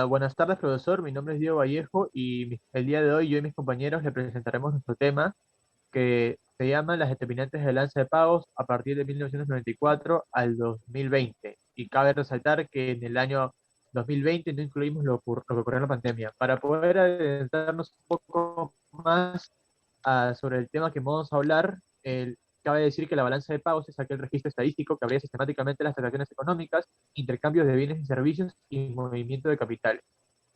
Buenas tardes, profesor. Mi nombre es Diego Vallejo y el día de hoy yo y mis compañeros le presentaremos nuestro tema que se llama Las determinantes de balanza de pagos a partir de 1994 al 2020. Y cabe resaltar que en el año 2020 no incluimos lo que ocurrió en la pandemia. Para poder adentrarnos un poco más sobre el tema que vamos a hablar, cabe decir que la balanza de pagos es aquel registro estadístico que abría sistemáticamente las transacciones económicas, intercambios de bienes y servicios y movimiento de capital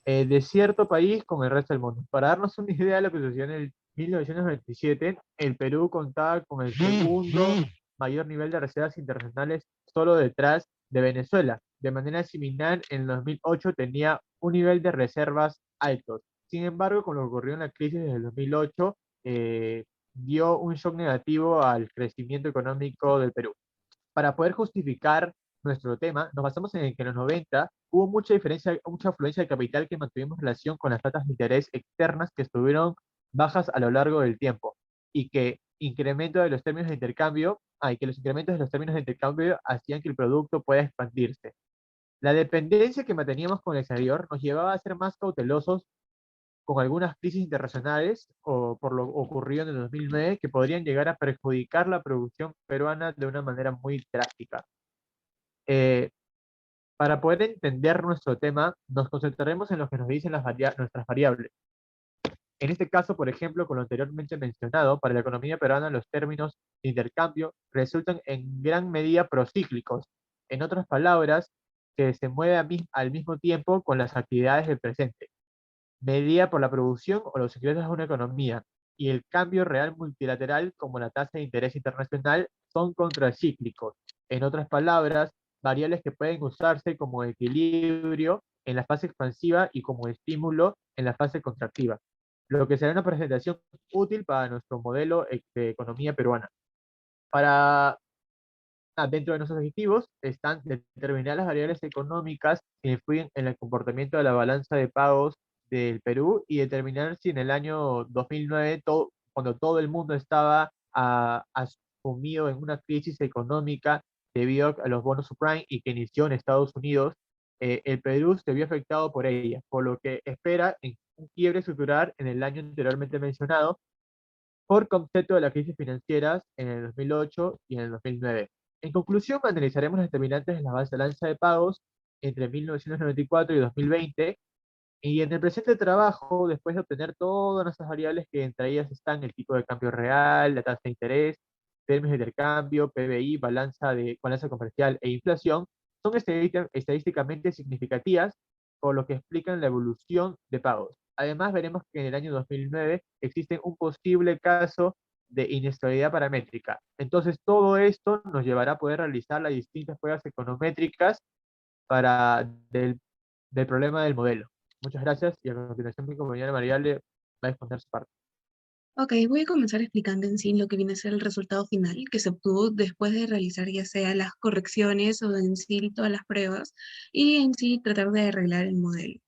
de cierto país con el resto del mundo. Para darnos una idea de lo que sucedió en el 1997, el Perú contaba con el segundo mayor nivel de reservas internacionales solo detrás de Venezuela. De manera similar, en el 2008 tenía un nivel de reservas altos. Sin embargo, con lo que ocurrió en la crisis desde el 2008, dio un shock negativo al crecimiento económico del Perú. Para poder justificar nuestro tema, nos basamos en que en los 90 hubo mucha diferencia, mucha afluencia de capital que mantuvimos relación con las tasas de interés externas que estuvieron bajas a lo largo del tiempo y que incremento de los términos de intercambio, que los incrementos de los términos de intercambio hacían que el producto pueda expandirse. La dependencia que manteníamos con el exterior nos llevaba a ser más cautelosos con algunas crisis internacionales o por lo ocurrido en el 2009 que podrían llegar a perjudicar la producción peruana de una manera muy drástica. Eh, para poder entender nuestro tema, nos concentraremos en lo que nos dicen nuestras variables. En este caso, por ejemplo, con lo anteriormente mencionado, para la economía peruana los términos de intercambio resultan en gran medida procíclicos. En otras palabras, que se mueve al mismo tiempo con las actividades del presente, medida por la producción o los ingresos de una economía, y el cambio real multilateral como la tasa de interés internacional son contracíclicos. En otras palabras, variables que pueden usarse como equilibrio en la fase expansiva y como estímulo en la fase contractiva, lo que será una presentación útil para nuestro modelo de economía peruana. Dentro de nuestros objetivos están determinar las variables económicas que influyen en el comportamiento de la balanza de pagos del Perú y determinar si en el año 2009, cuando todo el mundo estaba asumido en una crisis económica debido a los bonos subprime y que inició en Estados Unidos, el Perú se vio afectado por ella, por lo que espera en un quiebre estructural en el año anteriormente mencionado por concepto de las crisis financieras en el 2008 y en el 2009. En conclusión, analizaremos los determinantes de la balanza de pagos entre 1994 y 2020, y en el presente trabajo, después de obtener todas nuestras variables que entre ellas están el tipo de cambio real, la tasa de interés, términos de intercambio, PBI, balanza comercial e inflación, son estadísticamente significativas, por lo que explican la evolución de pagos. Además, veremos que en el año 2009 existe un posible caso de inestabilidad paramétrica. Entonces, todo esto nos llevará a poder realizar las distintas pruebas econométricas del problema del modelo. Muchas gracias y a continuación mi compañera María le va a exponer su parte. Ok, voy a comenzar explicando en sí lo que viene a ser el resultado final que se obtuvo después de realizar ya sea las correcciones o en sí todas las pruebas y en sí tratar de arreglar el modelo.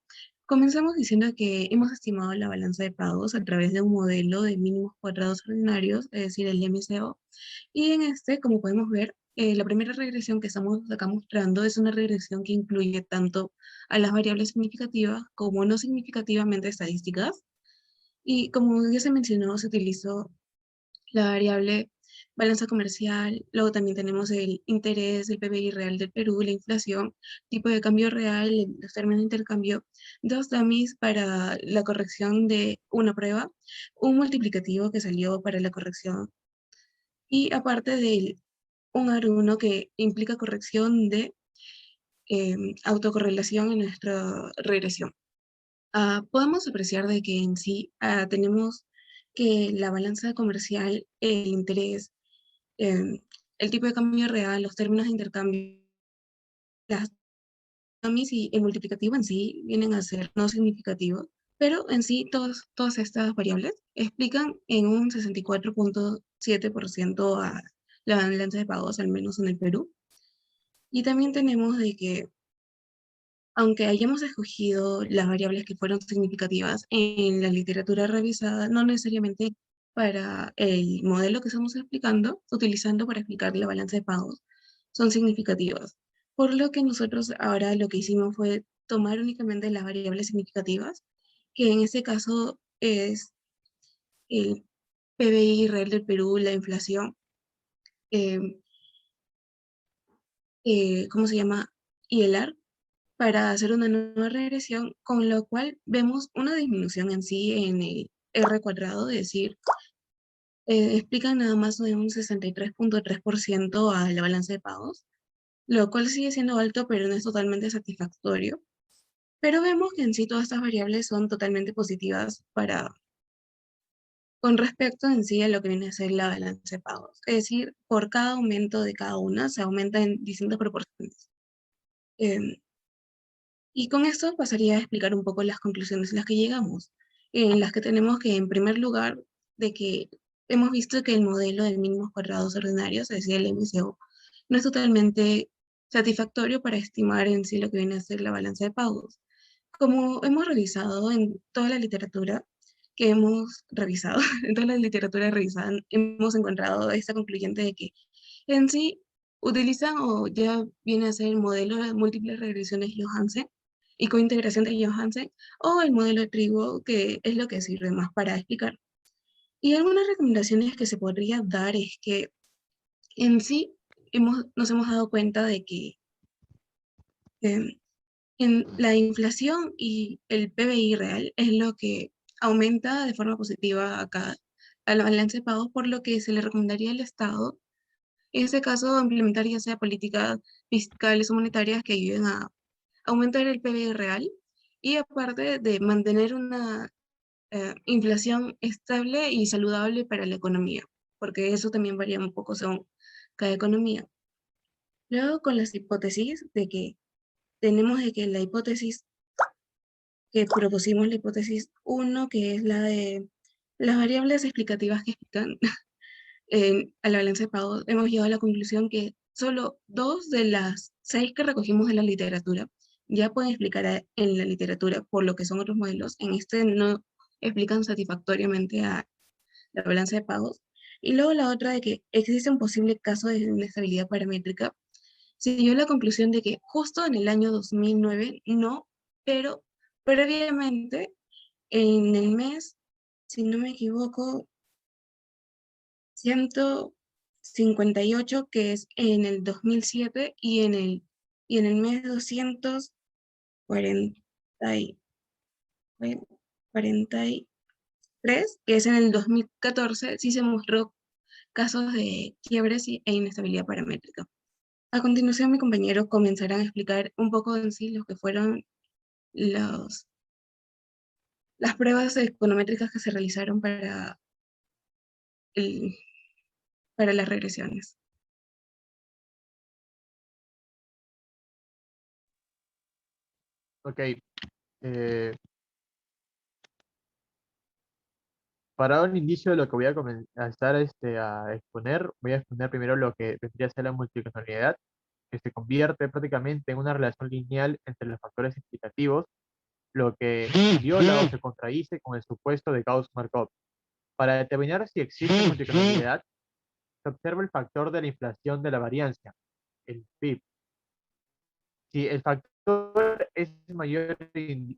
Comenzamos diciendo que hemos estimado la balanza de pagos a través de un modelo de mínimos cuadrados ordinarios, es decir, el MCO, y en este, como podemos ver, la primera regresión que estamos acá mostrando es una regresión que incluye tanto a las variables significativas como no significativamente estadísticas. Y como ya se mencionó, se utilizó la variable balanza comercial, luego también tenemos el interés, el PBI real del Perú, la inflación, tipo de cambio real, los términos de intercambio, dos dummies para la corrección de una prueba, un multiplicativo que salió para la corrección, y aparte del un R1 que implica corrección de autocorrelación en nuestra regresión. Podemos apreciar de que en sí tenemos que la balanza comercial, el interés, em, el tipo de cambio real, los términos de intercambio, las dummies y el multiplicativo en sí vienen a ser no significativos, pero en sí todas estas variables explican en un 64.7% a la balanza de pagos, al menos en el Perú. Y también tenemos de que aunque hayamos escogido las variables que fueron significativas en la literatura revisada, no necesariamente para el modelo que estamos explicando, utilizando para explicar la balanza de pagos, son significativas. por lo que nosotros ahora lo que hicimos fue tomar únicamente las variables significativas, que en este caso es el PBI real del Perú, la inflación, eh, ¿cómo se llama? Y el AR, para hacer una nueva regresión, con lo cual vemos una disminución en sí en el R cuadrado, es decir, explican nada más de un 63.3% a la balanza de pagos, lo cual sigue siendo alto, pero no es totalmente satisfactorio. Pero vemos que en sí todas estas variables son totalmente positivas con respecto en sí a lo que viene a ser la balanza de pagos. Es decir, por cada aumento de cada una se aumenta en distintas proporciones. Em, y con esto pasaría a explicar un poco las conclusiones a las que llegamos, en las que tenemos que, en primer lugar, de que hemos visto que el modelo de mínimos cuadrados ordinarios, es decir, el MCO, no es totalmente satisfactorio para estimar en sí lo que viene a ser la balanza de pagos. Como hemos revisado en toda la literatura que hemos revisado, en toda la literatura revisada, hemos encontrado esta concluyente de que en sí utilizan o ya viene a ser el modelo de múltiples regresiones Johansen y con integración de Johansen o el modelo de trigo, que es lo que sirve más para explicar. Y algunas recomendaciones que se podría dar es que en sí nos hemos dado cuenta de que em, en la inflación y el PBI real es lo que aumenta de forma positiva acá a la balanza de pagos, por lo que se le recomendaría al Estado, en ese caso, implementar ya sea políticas fiscales o monetarias que ayuden a aumentar el PBI real y aparte de mantener una inflación estable y saludable para la economía, porque eso también varía un poco según cada economía. Luego, con las hipótesis de que tenemos de que la hipótesis que propusimos, la hipótesis uno que es la de las variables explicativas que explican a la balanza de pagos, hemos llegado a la conclusión que solo dos de las seis que recogimos de la literatura ya pueden explicar en la literatura por lo que son otros modelos. En este no explican satisfactoriamente a la balanza de pagos. Y luego la otra de que existe un posible caso de inestabilidad paramétrica. Se dio la conclusión de que justo en el año 2009 no, pero previamente en el mes, si no me equivoco, 158 que es en el 2007, y en el mes 240 y- 43, que es en el 2014, sí se mostró casos de quiebres e inestabilidad paramétrica. A continuación, mi compañero comenzará a explicar un poco en sí lo que fueron los, las pruebas econométricas que se realizaron el- para las regresiones. Ok, para dar un inicio de lo que voy a comenzar a exponer, voy a exponer primero lo que vendría a ser la multicanalidad, que se convierte prácticamente en una relación lineal entre los factores explicativos, lo que viola o se contradice con el supuesto de Gauss-Markov. Para determinar si existe multicanalidad, se observa el factor de la inflación de la variancia, el PIB. Si el factor es mayor que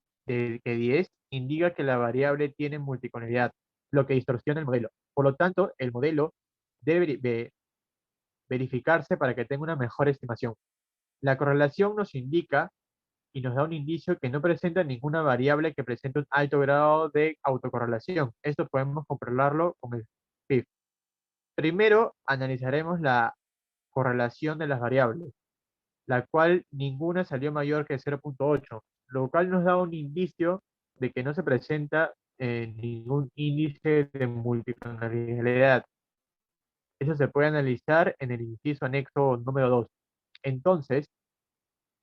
10, indica que la variable tiene multicanalidad, lo que distorsiona el modelo. Por lo tanto, el modelo debe verificarse para que tenga una mejor estimación. La correlación nos indica y nos da un indicio que no presenta ninguna variable que presente un alto grado de autocorrelación. Esto podemos comprobarlo con el PIB. Primero, analizaremos la correlación de las variables, la cual ninguna salió mayor que 0.8, lo cual nos da un indicio de que no se presenta ningún índice de multicanalidad. Eso se puede analizar en el inciso anexo número 2. Entonces,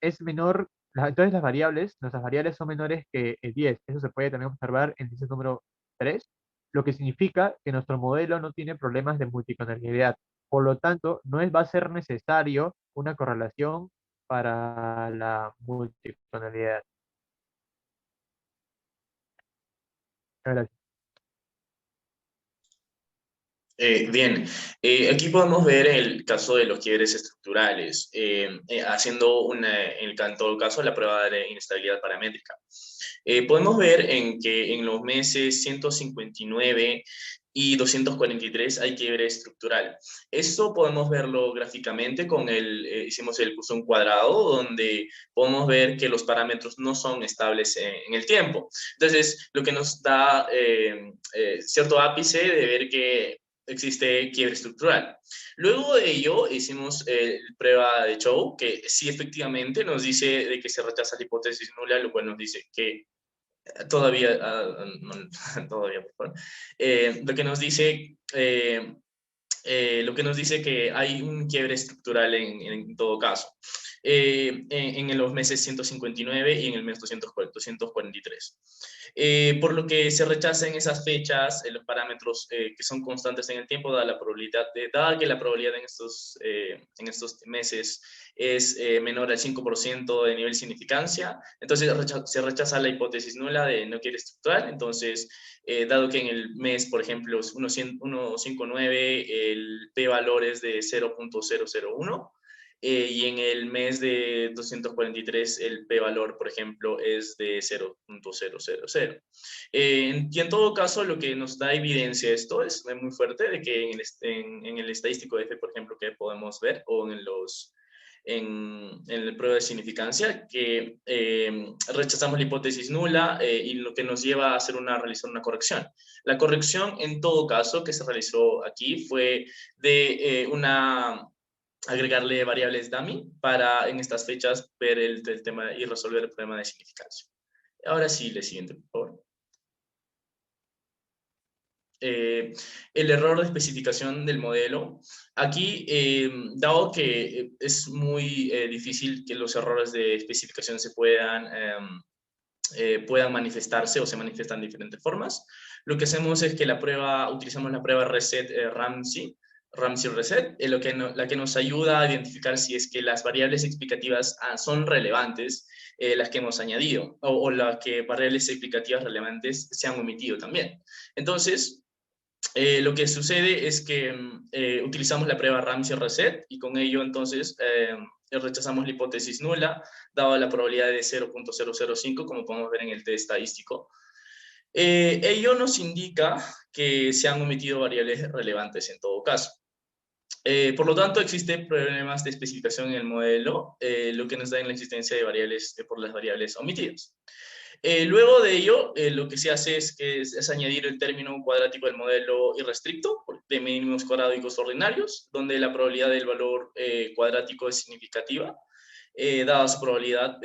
es menor, entonces nuestras variables son menores que el 10. Eso se puede también observar en el inciso número 3, lo que significa que nuestro modelo no tiene problemas de multicanalidad. Por lo tanto, va a ser necesario una correlación para la multicanalidad. Gracias. Bien, aquí podemos ver el caso de los quiebres estructurales, haciendo en todo caso la prueba de inestabilidad paramétrica. Podemos ver en que en los meses 159 y 243 hay quiebre estructural. Esto podemos verlo gráficamente con hicimos el curso un cuadrado donde podemos ver que los parámetros no son estables en el tiempo. Entonces, lo que nos da cierto ápice de ver que existe quiebre estructural. Luego de ello hicimos prueba de Chow, que sí efectivamente nos dice de que se rechaza la hipótesis nula, lo cual nos dice que todavía, todavía, por favor, lo que nos dice lo que nos dice que hay un quiebre estructural en todo caso, en los meses 159 y en el mes 243. Por lo que se rechazan esas fechas, los parámetros que son constantes en el tiempo, dada que la probabilidad en estos meses es menor al 5% de nivel de significancia, entonces se rechaza la hipótesis nula de no quiebre estructural. Entonces, dado que en el mes, por ejemplo, 159, el p-valor es de 0.001, y en el mes de 243 el p-valor, por ejemplo, es de 0.000. Y en todo caso, lo que nos da evidencia esto es muy fuerte de que en el estadístico F, por ejemplo, que podemos ver, o en el prueba de significancia, que rechazamos la hipótesis nula, y lo que nos lleva a realizar una corrección. La corrección, en todo caso, que se realizó aquí fue de agregarle variables dummy para en estas fechas ver el tema y resolver el problema de significancia. Ahora sí, le siguiente, por favor. El error de especificación del modelo. Aquí, dado que es muy difícil que los errores de especificación puedan manifestarse o se manifiestan de diferentes formas, lo que hacemos es que utilizamos la prueba reset Ramsey reset, la que nos ayuda a identificar si es que las variables explicativas son relevantes, las que hemos añadido, o las que variables explicativas relevantes se han omitido también. Entonces, lo que sucede es que utilizamos la prueba Ramsey reset y con ello entonces rechazamos la hipótesis nula, dada la probabilidad de 0.005, como podemos ver en el test estadístico. Ello nos indica que se han omitido variables relevantes en todo caso. Por lo tanto, existen problemas de especificación en el modelo, lo que nos da en la existencia de variables por las variables omitidas. Luego de ello, lo que se hace es añadir el término cuadrático del modelo irrestricto de mínimos cuadráticos ordinarios, donde la probabilidad del valor cuadrático es significativa, dada su probabilidad,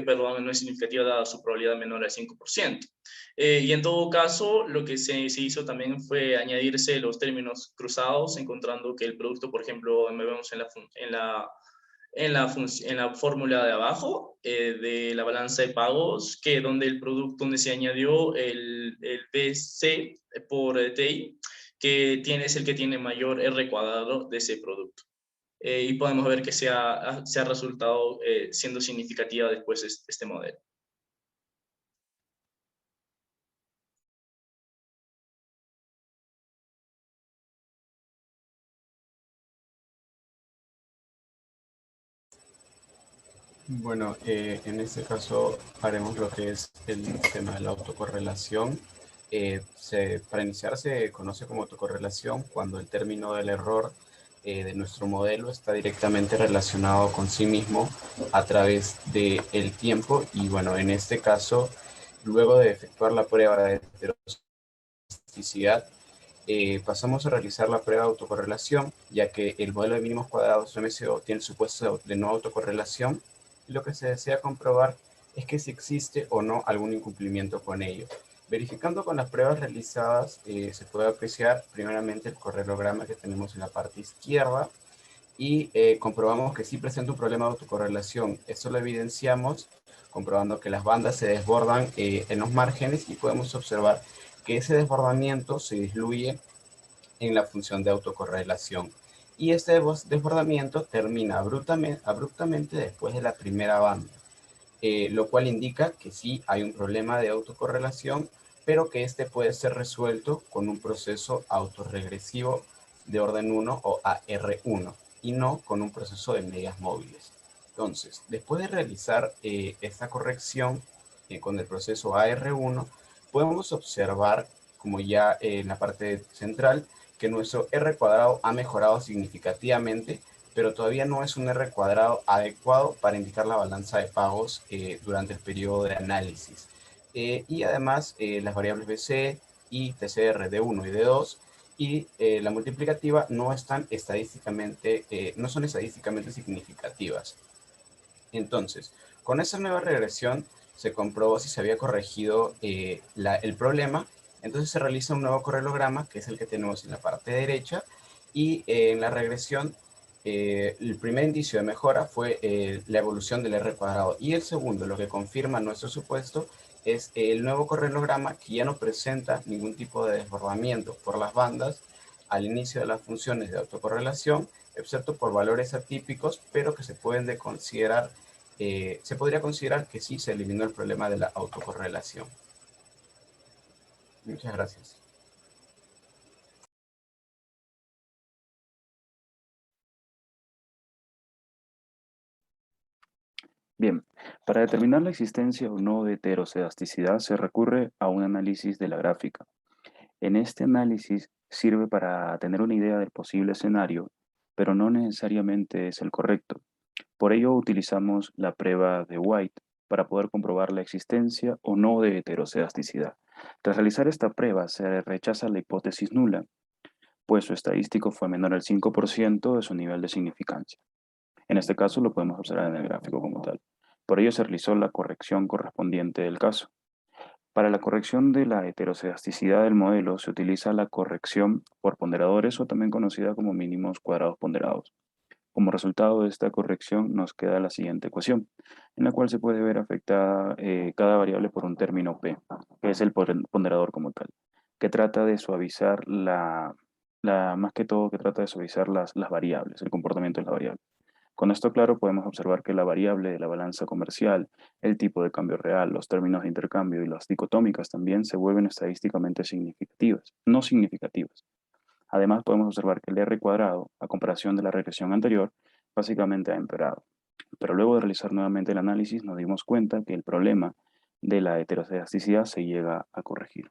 perdón, no es significativa dada su probabilidad menor al 5%. Y en todo caso, lo que se hizo también fue añadirse los términos cruzados, encontrando que el producto, por ejemplo, vemos en la fórmula de abajo de la balanza de pagos, donde se añadió el BC por TI, que es el que tiene mayor R cuadrado de ese producto. Y podemos ver que se ha resultado siendo significativa después este modelo. Bueno, en este caso haremos lo que es el tema de la autocorrelación. Para iniciar se conoce como autocorrelación cuando el término del error de nuestro modelo está directamente relacionado con sí mismo a través del tiempo. Y bueno, en este caso, luego de efectuar la prueba de heterosticidad, pasamos a realizar la prueba de autocorrelación, ya que el modelo de mínimos cuadrados MCO tiene el supuesto de no autocorrelación, y lo que se desea comprobar es que si existe o no algún incumplimiento con ello. Verificando con las pruebas realizadas, se puede apreciar primeramente el correlograma que tenemos en la parte izquierda, y comprobamos que sí presenta un problema de autocorrelación. Esto lo evidenciamos comprobando que las bandas se desbordan en los márgenes, y podemos observar que ese desbordamiento se diluye en la función de autocorrelación. Y este desbordamiento termina abruptamente después de la primera banda, lo cual indica que sí hay un problema de autocorrelación, pero que este puede ser resuelto con un proceso autorregresivo de orden 1 o AR1 y no con un proceso de medias móviles. Entonces, después de realizar esta corrección con el proceso AR1, podemos observar, como ya en la parte central, que nuestro R cuadrado ha mejorado significativamente, pero todavía no es un R cuadrado adecuado para indicar la balanza de pagos durante el periodo de análisis. Y además, las variables BC y TCR de 1 y de 2 y la multiplicativa no son estadísticamente significativas. Entonces, con esa nueva regresión se comprobó si se había corregido el problema. Entonces se realiza un nuevo correlograma, que es el que tenemos en la parte derecha, y en la regresión el primer indicio de mejora fue la evolución del R cuadrado, y el segundo, lo que confirma nuestro supuesto, es el nuevo correlograma, que ya no presenta ningún tipo de desbordamiento por las bandas al inicio de las funciones de autocorrelación, excepto por valores atípicos, pero que se podría considerar que sí se eliminó el problema de la autocorrelación. Muchas gracias. Bien, para determinar la existencia o no de heterocedasticidad se recurre a un análisis de la gráfica. En este análisis sirve para tener una idea del posible escenario, pero no necesariamente es el correcto. Por ello utilizamos la prueba de White para poder comprobar la existencia o no de heterocedasticidad. Tras realizar esta prueba se rechaza la hipótesis nula, pues su estadístico fue menor al 5% de su nivel de significancia. En este caso lo podemos observar en el gráfico como tal. Por ello se realizó la corrección correspondiente del caso. Para la corrección de la heterocedasticidad del modelo se utiliza la corrección por ponderadores o también conocida como mínimos cuadrados ponderados. Como resultado de esta corrección nos queda la siguiente ecuación, en la cual se puede ver afectada cada variable por un término P, que es el ponderador como tal, que trata de suavizar más que todo que trata de suavizar las variables, el comportamiento de la variable. Con esto claro podemos observar que la variable de la balanza comercial, el tipo de cambio real, los términos de intercambio y las dicotómicas también se vuelven estadísticamente no significativas. Además podemos observar que el R cuadrado, a comparación de la regresión anterior, básicamente ha empeorado. Pero luego de realizar nuevamente el análisis nos dimos cuenta que el problema de la heterocedasticidad se llega a corregir.